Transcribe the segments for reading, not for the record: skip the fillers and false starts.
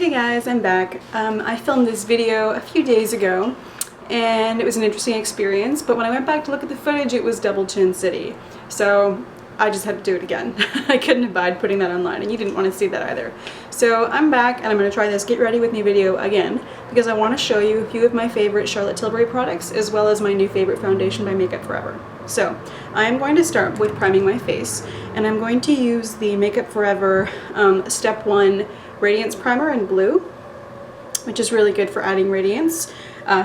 Hey guys, I'm back. I filmed this video a few days ago and it was an interesting experience, but when I went back to look at the footage it was Double Chin City. So I just had to do it again. I couldn't abide putting that online and you didn't want to see that either. So I'm back and I'm going to try this Get Ready With Me video again because I want to show you a few of my favorite Charlotte Tilbury products as well as my new favorite foundation by Makeup Forever. So I'm going to start with priming my face and I'm going to use the Makeup Forever Step 1 Radiance Primer in blue, which is really good for adding radiance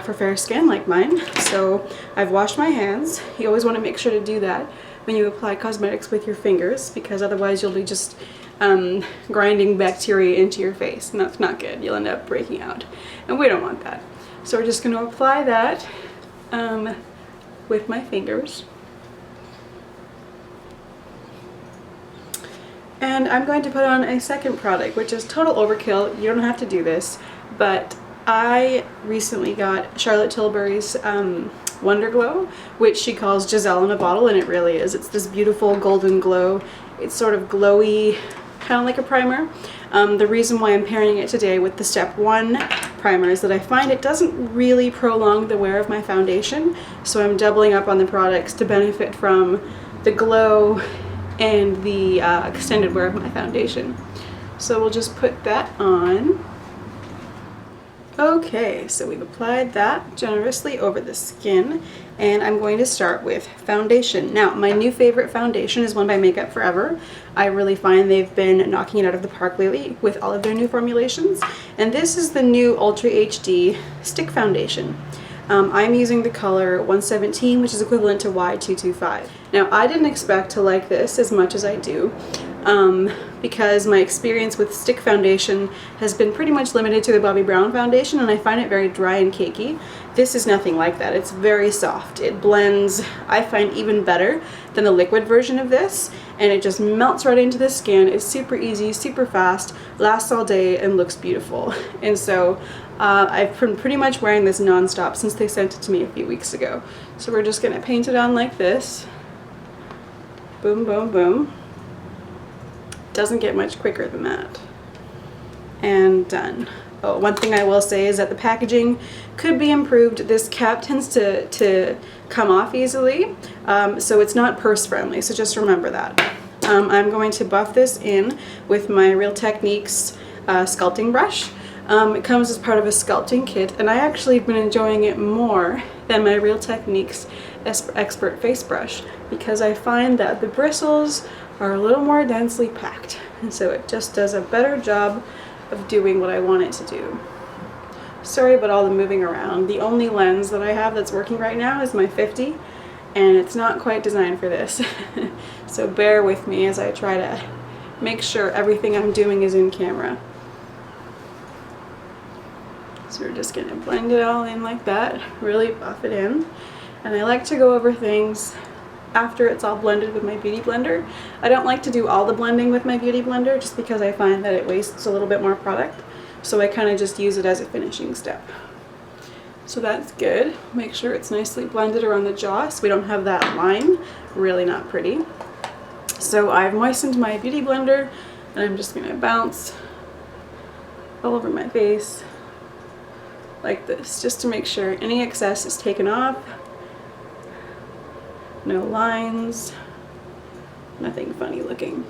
for fair skin like mine. So I've washed my hands. You always want to make sure to do that when you apply cosmetics with your fingers because otherwise you'll be just grinding bacteria into your face and that's not good. You'll end up breaking out and we don't want that. So we're just going to apply that with my fingers. And I'm going to put on a second product, which is total overkill. You don't have to do this, but I recently got Charlotte Tilbury's Wonder Glow, which she calls Giselle in a bottle, and it really is. It's this beautiful golden glow. It's sort of glowy, kind of like a primer. The reason why I'm pairing it today with the Step 1 primer is that I find it doesn't really prolong the wear of my foundation, so I'm doubling up on the products to benefit from the glow and the extended wear of my foundation. So we'll just put that on. Okay, so we've applied that generously over the skin and I'm going to start with foundation. Now, my new favorite foundation is one by Makeup Forever. I really find they've been knocking it out of the park lately with all of their new formulations. And this is the new Ultra HD Stick Foundation. I'm using the color 117, which is equivalent to Y225. Now, I didn't expect to like this as much as I do because my experience with stick foundation has been pretty much limited to the Bobbi Brown foundation and I find it very dry and cakey. This is nothing like that. It's very soft. It blends, I find, even better than the liquid version of this, and it just melts right into the skin. It's super easy, super fast, lasts all day, and looks beautiful. And so I've been pretty much wearing this non-stop since they sent it to me a few weeks ago. So we're just gonna paint it on like this. Boom, boom, boom. Doesn't get much quicker than that. And done. Oh, one thing I will say is that the packaging could be improved. This cap tends to come off easily, so it's not purse friendly, so just remember that. I'm going to buff this in with my Real Techniques sculpting brush. It comes as part of a sculpting kit, and I actually have been enjoying it more than my Real Techniques Expert Face Brush because I find that the bristles are a little more densely packed, and so it just does a better job of doing what I want it to do. Sorry about all the moving around. The only lens that I have that's working right now is my 50, and it's not quite designed for this. So bear with me as I try to make sure everything I'm doing is in camera. So we're just gonna blend it all in like that, really buff it in. And I like to go over things after it's all blended with my Beauty Blender. I don't like to do all the blending with my Beauty Blender just because I find that it wastes a little bit more product. So I kind of just use it as a finishing step. So that's good. Make sure it's nicely blended around the jaw so we don't have that line. Really not pretty. So I've moistened my Beauty Blender and I'm just going to bounce all over my face like this just to make sure any excess is taken off. No lines, nothing funny looking.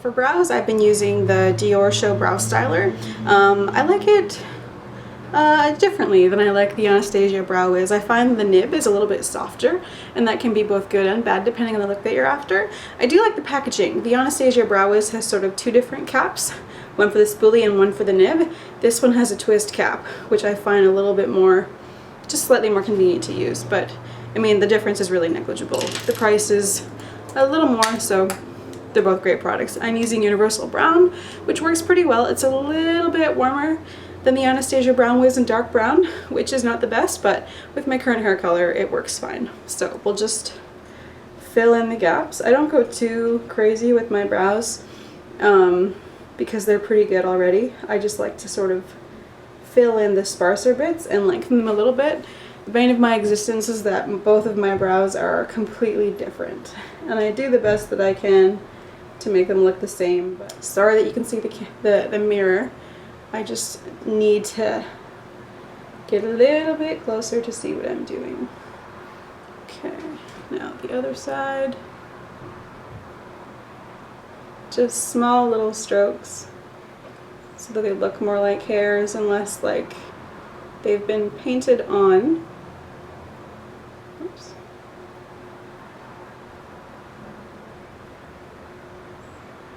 For brows, I've been using the Dior Show Brow Styler. I like it differently than I like the Anastasia Brow Wiz. I find the nib is a little bit softer, and that can be both good and bad depending on the look that you're after. I do like the packaging. The Anastasia Brow Wiz has sort of two different caps, one for the spoolie and one for the nib. This one has a twist cap, which I find a little bit more, just slightly more convenient to use, but I mean, the difference is really negligible. The price is a little more, so they're both great products. I'm using Universal Brown, which works pretty well. It's a little bit warmer than the Anastasia Brown Wiz in dark brown, which is not the best, but with my current hair color, it works fine. So we'll just fill in the gaps. I don't go too crazy with my brows because they're pretty good already. I just like to sort of fill in the sparser bits and lengthen them a little bit. The bane of my existence is that both of my brows are completely different, and I do the best that I can to make them look the same. But sorry that you can see the mirror. I just need to get a little bit closer to see what I'm doing. Okay, now the other side. Just small little strokes so that they look more like hairs and less like they've been painted on. Oops.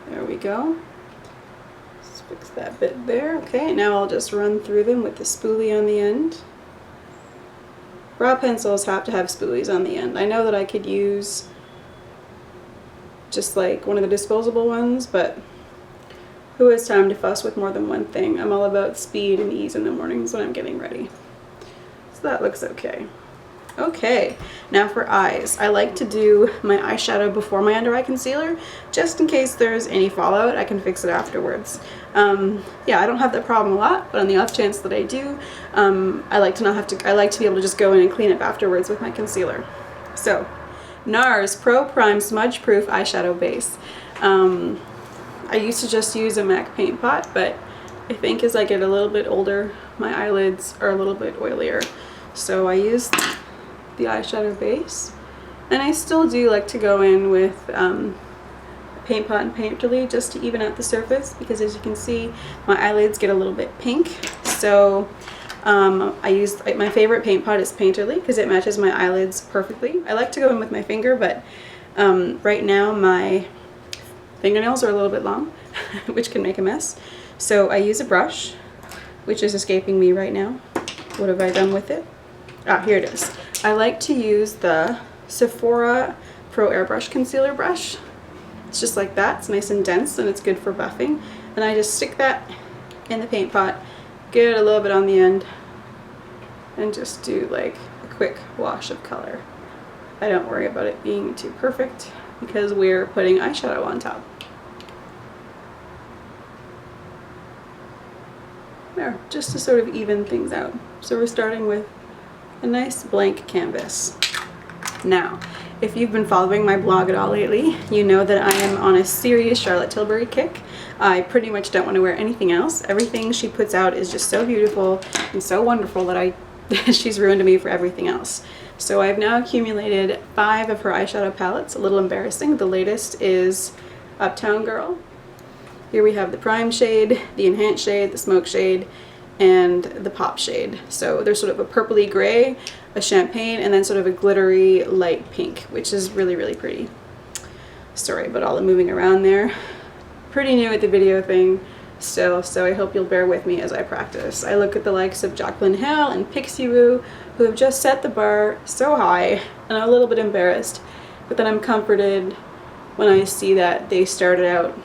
There we go. Let's fix that bit there. Okay, now I'll just run through them with the spoolie on the end. Brow pencils have to have spoolies on the end. I know that I could use just like one of the disposable ones, but who has time to fuss with more than one thing? I'm all about speed and ease in the mornings when I'm getting ready. So that looks okay. Okay, now for eyes. I like to do my eyeshadow before my under eye concealer, just in case there's any fallout. I can fix it afterwards. Yeah, I don't have that problem a lot, but on the off chance that I do, I like to be able to just go in and clean up afterwards with my concealer. So, NARS Pro Prime Smudge Proof Eyeshadow Base. I used to just use a MAC paint pot, but I think as I get a little bit older, my eyelids are a little bit oilier. So I used the eyeshadow base, and I still do like to go in with paint pot and painterly just to even out the surface, because as you can see, my eyelids get a little bit pink. So I use, my favorite paint pot is painterly because it matches my eyelids perfectly. I like to go in with my finger, but right now my fingernails are a little bit long, which can make a mess. So I use a brush, which is escaping me right now. What have I done with it? Ah, here it is. I like to use the Sephora Pro Airbrush Concealer Brush. It's just like that. It's nice and dense and it's good for buffing. And I just stick that in the paint pot, get a little bit on the end, and just do like a quick wash of color. I don't worry about it being too perfect because we're putting eyeshadow on top. There, just to sort of even things out. So we're starting with a nice blank canvas. Now, if you've been following my blog at all lately, you know that I am on a serious Charlotte Tilbury kick. I pretty much don't want to wear anything else. Everything she puts out is just so beautiful and so wonderful that she's ruined me for everything else. So I've now accumulated 5 of her eyeshadow palettes, a little embarrassing. The latest is Uptown Girl. Here we have the prime shade, the enhanced shade, the smoke shade, and the pop shade. So there's sort of a purpley gray, a champagne, and then sort of a glittery light pink, which is really, really pretty. Sorry about all the moving around there. Pretty new at the video thing still, so I hope you'll bear with me as I practice. I look at the likes of Jaclyn Hill and Pixie Roo, who have just set the bar so high, and I'm a little bit embarrassed, but then I'm comforted when I see that they started out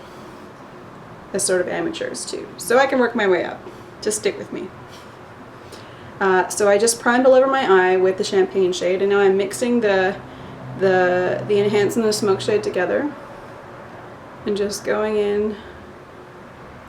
as sort of amateurs too. So I can work my way up. Just stick with me. So I just primed all over my eye with the champagne shade, and now I'm mixing the enhanced and the smoke shade together and just going in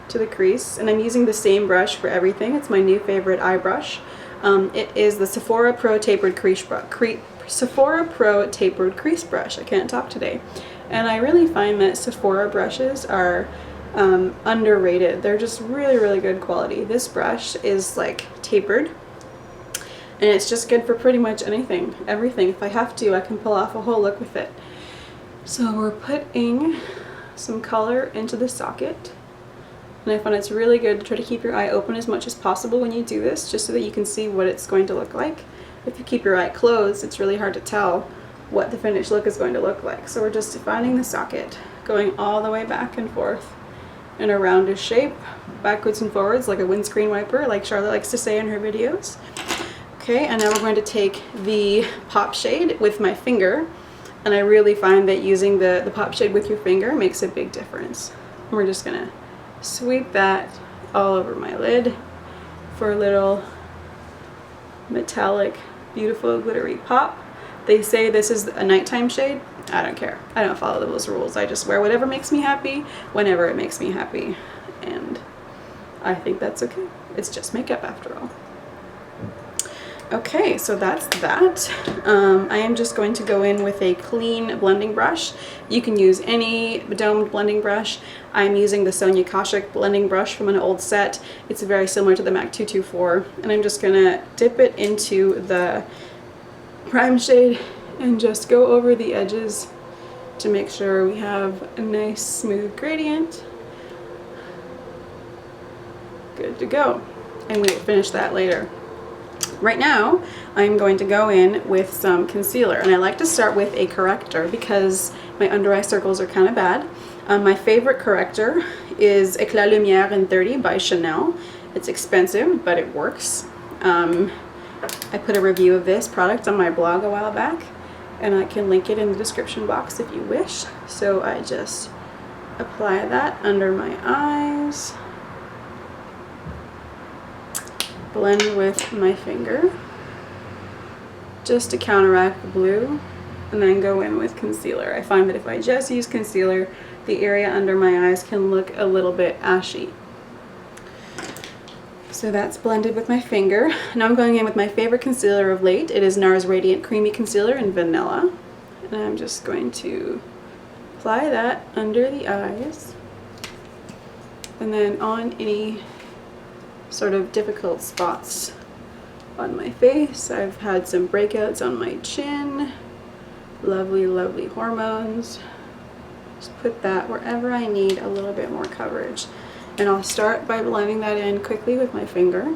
to the crease. And I'm using the same brush for everything. It's my new favorite eye brush. It is the Sephora Pro Tapered Crease Brush. Sephora Pro Tapered Crease Brush. I can't talk today. And I really find that Sephora brushes are underrated. They're just really, really good quality. This brush is like tapered, and it's just good for pretty much anything, everything. If I have to, I can pull off a whole look with it. So we're putting some color into the socket, and I find it's really good to try to keep your eye open as much as possible when you do this, just so that you can see what it's going to look like. If you keep your eye closed, it's really hard to tell what the finished look is going to look like. So we're just defining the socket, going all the way back and forth in a roundish shape, backwards and forwards like a windscreen wiper, like Charlotte likes to say in her videos. Okay, and now we're going to take the pop shade with my finger, and I really find that using the pop shade with your finger makes a big difference. And we're just gonna sweep that all over my lid for a little metallic, beautiful, glittery pop. They say this is a nighttime shade. I don't care. I don't follow those rules. I just wear whatever makes me happy, whenever it makes me happy. And I think that's okay. It's just makeup after all. Okay, so that's that. I am just going to go in with a clean blending brush. You can use any domed blending brush. I'm using the Sonia Kashuk blending brush from an old set. It's very similar to the MAC 224, and I'm just gonna dip it into the prime shade and just go over the edges to make sure we have a nice smooth gradient. Good to go. And we will finish that later. Right now, I'm going to go in with some concealer, and I like to start with a corrector because my under eye circles are kind of bad. My favorite corrector is Eclat Lumière in 30 by Chanel. It's expensive, but it works. I put a review of this product on my blog a while back, and I can link it in the description box if you wish. So I just apply that under my eyes. Blend with my finger just to counteract the blue, and then go in with concealer. I find that if I just use concealer, the area under my eyes can look a little bit ashy. So that's blended with my finger. Now I'm going in with my favorite concealer of late. It is NARS Radiant Creamy Concealer in Vanilla, and I'm just going to apply that under the eyes and then on any sort of difficult spots on my face. I've had some breakouts on my chin. Lovely, lovely hormones. Just put that wherever I need a little bit more coverage. And I'll start by blending that in quickly with my finger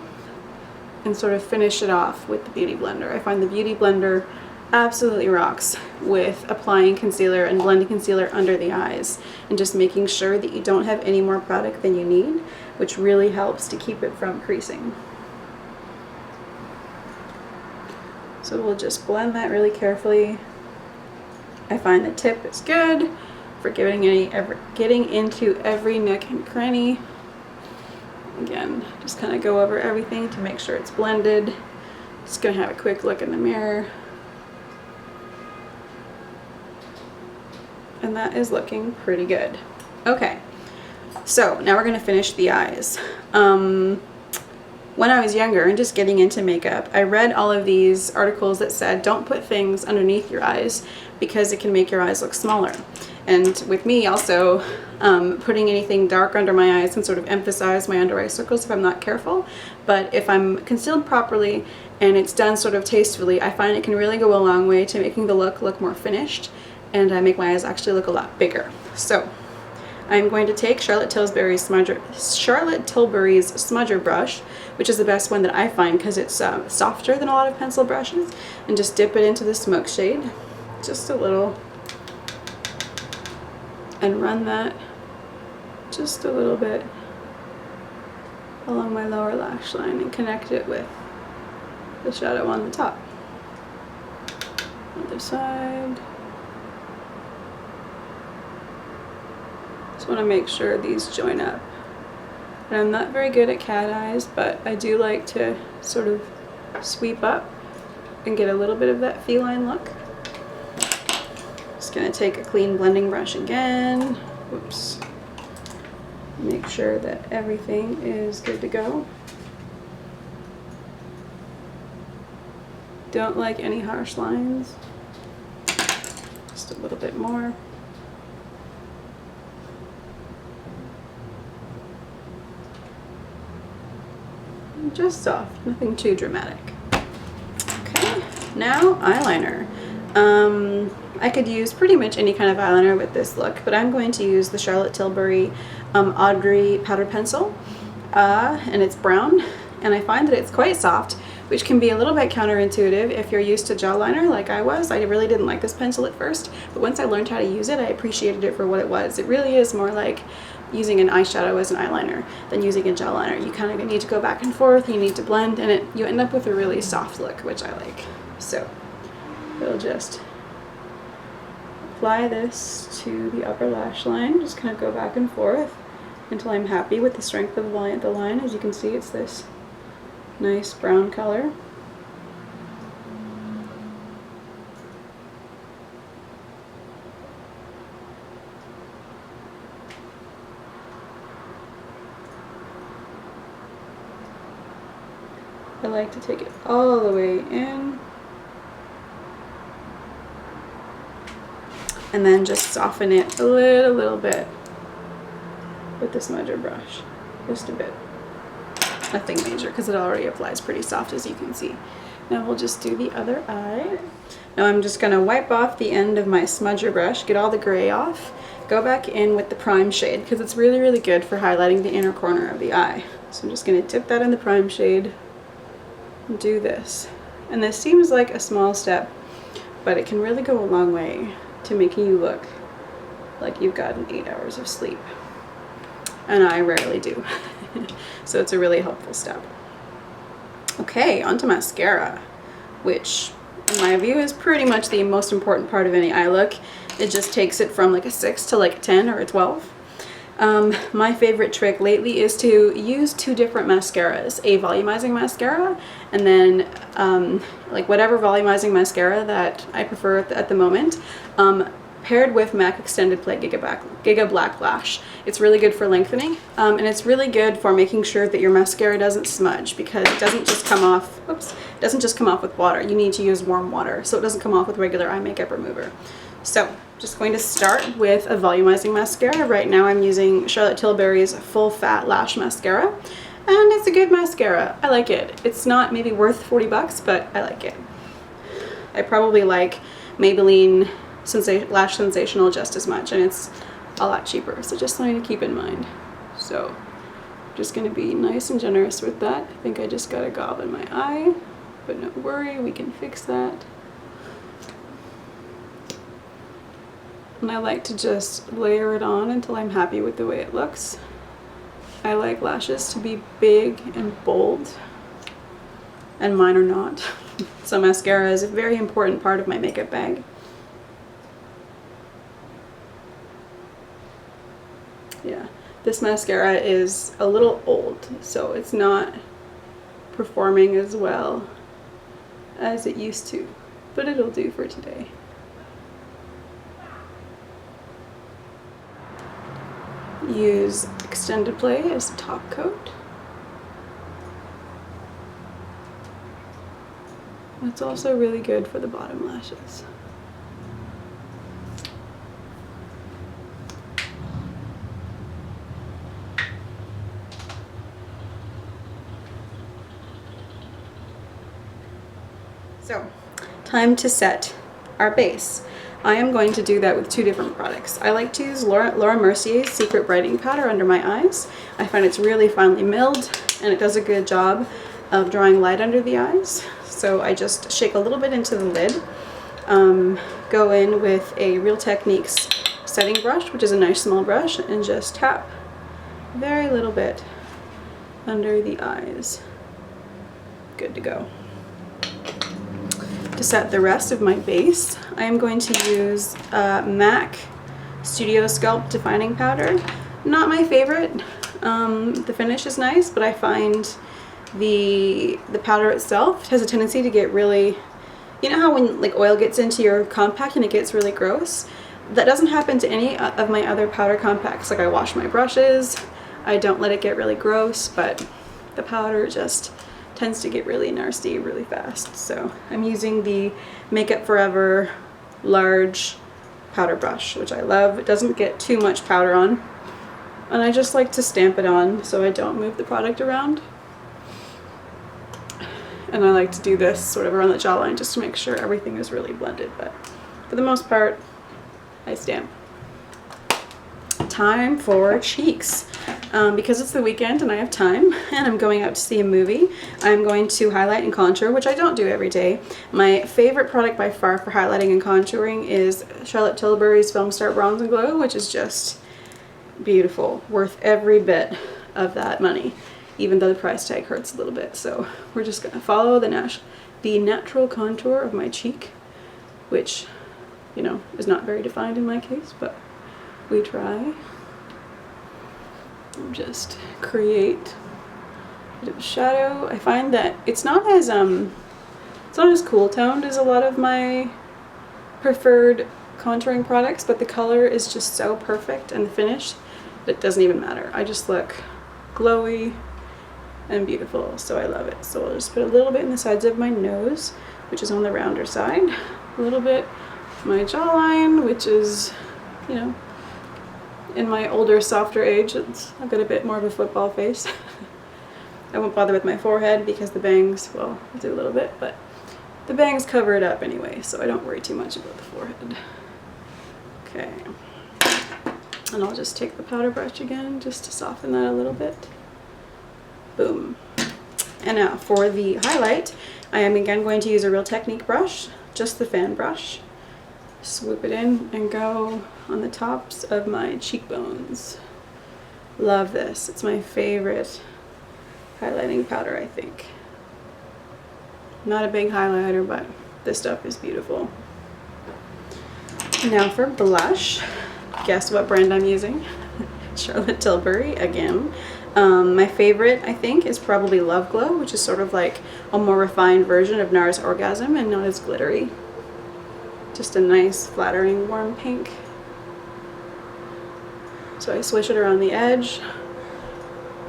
and sort of finish it off with the Beauty Blender. I find the Beauty Blender absolutely rocks with applying concealer and blending concealer under the eyes and just making sure that you don't have any more product than you need, which really helps to keep it from creasing. So we'll just blend that really carefully. I find the tip is good for getting into every nook and cranny. Again, just kind of go over everything to make sure it's blended. Just gonna have a quick look in the mirror. And that is looking pretty good. Okay, so now we're gonna finish the eyes. When I was younger and just getting into makeup, I read all of these articles that said don't put things underneath your eyes because it can make your eyes look smaller. And with me also, putting anything dark under my eyes can sort of emphasize my under eye circles if I'm not careful. But if I'm concealed properly and it's done sort of tastefully, I find it can really go a long way to making the look more finished, and I make my eyes actually look a lot bigger. So I'm going to take Charlotte Tilbury's smudger brush, which is the best one that I find because it's softer than a lot of pencil brushes, and just dip it into the smoke shade, just a little, and run that just a little bit along my lower lash line and connect it with the shadow on the top. Other side. Just want to make sure these join up. And I'm not very good at cat eyes, but I do like to sort of sweep up and get a little bit of that feline look. Just gonna take a clean blending brush again. Whoops. Make sure that everything is good to go. Don't like any harsh lines. Just a little bit more. Just soft, nothing too dramatic. Okay, now eyeliner. I could use pretty much any kind of eyeliner with this look, but I'm going to use the Charlotte Tilbury Audrey powder pencil, and it's brown, and I find that it's quite soft, which can be a little bit counterintuitive if you're used to gel liner like I was. I really didn't like this pencil at first, but once I learned how to use it, I appreciated it for what it was. It really is more like using an eyeshadow as an eyeliner than using a gel liner. You kind of need to go back and forth, you need to blend, and you end up with a really soft look, which I like. So we'll just apply this to the upper lash line, just kind of go back and forth until I'm happy with the strength of the line. As you can see, it's this nice brown color. I like to take it all the way in and then just soften it a little bit with the smudger brush, just a bit. Nothing major because it already applies pretty soft, as you can see. Now we'll just do the other eye. Now I'm just going to wipe off the end of my smudger brush, get all the gray off, go back in with the prime shade because it's really good for highlighting the inner corner of the eye. So I'm just going to dip that in the prime shade and do this. And this seems like a small step, but it can really go a long way to making you look like you've gotten 8 hours of sleep. And I rarely do. So it's a really helpful step. Okay, onto mascara, which in my view is pretty much the most important part of any eye look. It just takes it from like a 6 to like a 10 or a 12. My favorite trick lately is to use 2 different mascaras, a volumizing mascara and then like whatever volumizing mascara that I prefer at the moment, paired with MAC Extended Play Giga Black Lash. It's really good for lengthening, and it's really good for making sure that your mascara doesn't smudge because it doesn't just come off, it doesn't just come off with water. You need to use warm water so it doesn't come off with regular eye makeup remover. So just going to start with a volumizing mascara. Right now I'm using Charlotte Tilbury's Full Fat Lash Mascara, and it's a good mascara. I like it. It's not maybe worth 40 bucks, but I like it. I probably like Maybelline Lash Sensational just as much, and it's a lot cheaper, so just something to keep in mind. So I'm just going to be nice and generous with that. I think I just got a gob in my eye, but don't worry, we can fix that. And I like to just layer it on until I'm happy with the way it looks. I like lashes to be big and bold, and mine are not. So mascara is a very important part of my makeup bag. Yeah, this mascara is a little old, so it's not performing as well as it used to, but it'll do for today. Use Extended Play as a top coat. It's also really good for the bottom lashes. So, time to set our base. I am going to do that with 2 different products. I like to use Laura Mercier's Secret Brightening Powder under my eyes. I find it's really finely milled and it does a good job of drawing light under the eyes. So I just shake a little bit into the lid, go in with a Real Techniques setting brush, which is a nice small brush, and just tap very little bit under the eyes. Good to go. To set the rest of my base, I am going to use MAC Studio Sculpt Defining Powder. Not my favorite. The finish is nice, but I find the powder itself has a tendency to get really, you know how when like oil gets into your compact and it gets really gross? That doesn't happen to any of my other powder compacts. Like I wash my brushes, I don't let it get really gross, but the powder just tends to get really nasty really fast. So I'm using the Makeup Forever large powder brush, which I love. It doesn't get too much powder on, and I just like to stamp it on so I don't move the product around. And I like to do this sort of around the jawline just to make sure everything is really blended, but for the most part I stamp. Time for cheeks. Because it's the weekend and I have time and I'm going out to see a movie, I'm going to highlight and contour, which I don't do every day. My favorite product by far for highlighting and contouring is Charlotte Tilbury's Film Start Bronze and Glow, which is just beautiful, worth every bit of that money, even though the price tag hurts a little bit. So we're just going to follow the natural contour of my cheek, which, you know, is not very defined in my case, but we try. Just create a bit of shadow. I find that it's not as cool toned as a lot of my preferred contouring products, but the color is just so perfect and the finish that it doesn't even matter. I just look glowy and beautiful, so I love it. So I'll just put a little bit in the sides of my nose, which is on the rounder side, a little bit my jawline, which is, you know, in my older, softer age, I've got a bit more of a football face. I won't bother with my forehead because the bangs, well, I'll do a little bit, but the bangs cover it up anyway, so I don't worry too much about the forehead. Okay. And I'll just take the powder brush again just to soften that a little bit. Boom. And now for the highlight, I am again going to use a Real Technique brush, just the fan brush. Swoop it in and go on the tops of my cheekbones. Love this. It's my favorite highlighting powder, I think. Not a big highlighter, but this stuff is beautiful. Now for blush, guess what brand I'm using? Charlotte Tilbury again. My favorite, I think, is probably Love Glow, which is sort of like a more refined version of NARS Orgasm and not as glittery. Just a nice, flattering, warm pink. So I swish it around the edge,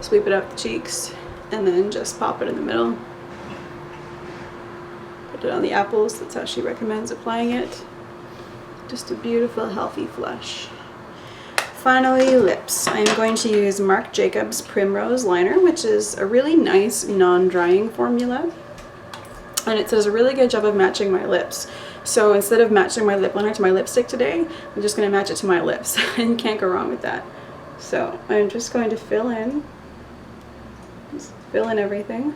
sweep it up the cheeks, and then just pop it in the middle. Put it on the apples, that's how she recommends applying it. Just a beautiful, healthy flush. Finally, lips. I'm going to use Marc Jacobs Primrose Liner, which is a really nice non-drying formula. And it does a really good job of matching my lips. So instead of matching my lip liner to my lipstick today, I'm just going to match it to my lips. And you can't go wrong with that. So I'm just going to fill in everything.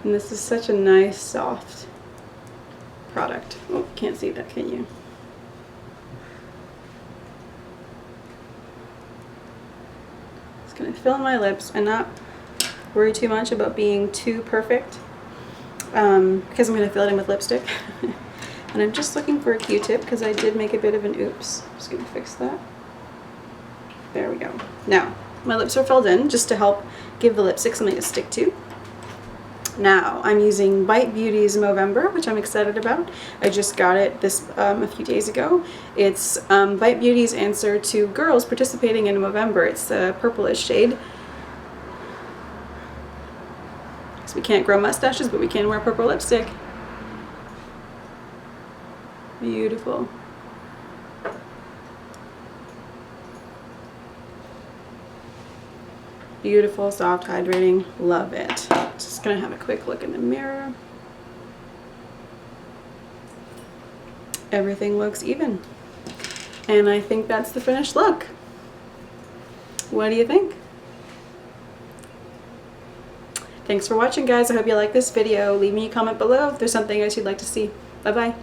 And this is such a nice, soft product. Oh, can't see that, can you? Just going to fill in my lips and not worry too much about being too perfect. Because I'm going to fill it in with lipstick. And I'm just looking for a Q-tip because I did make a bit of an oops. Just going to fix that. There we go. Now, my lips are filled in just to help give the lipstick something to stick to. Now, I'm using Bite Beauty's Movember, which I'm excited about. I just got it this a few days ago. It's Bite Beauty's answer to girls participating in Movember. It's the purplish shade. We can't grow mustaches, but we can wear purple lipstick. Beautiful. Beautiful, soft, hydrating. Love it. Just gonna have a quick look in the mirror. Everything looks even. And I think that's the finished look. What do you think? Thanks for watching, guys. I hope you like this video. Leave me a comment below if there's something else you'd like to see. Bye-bye.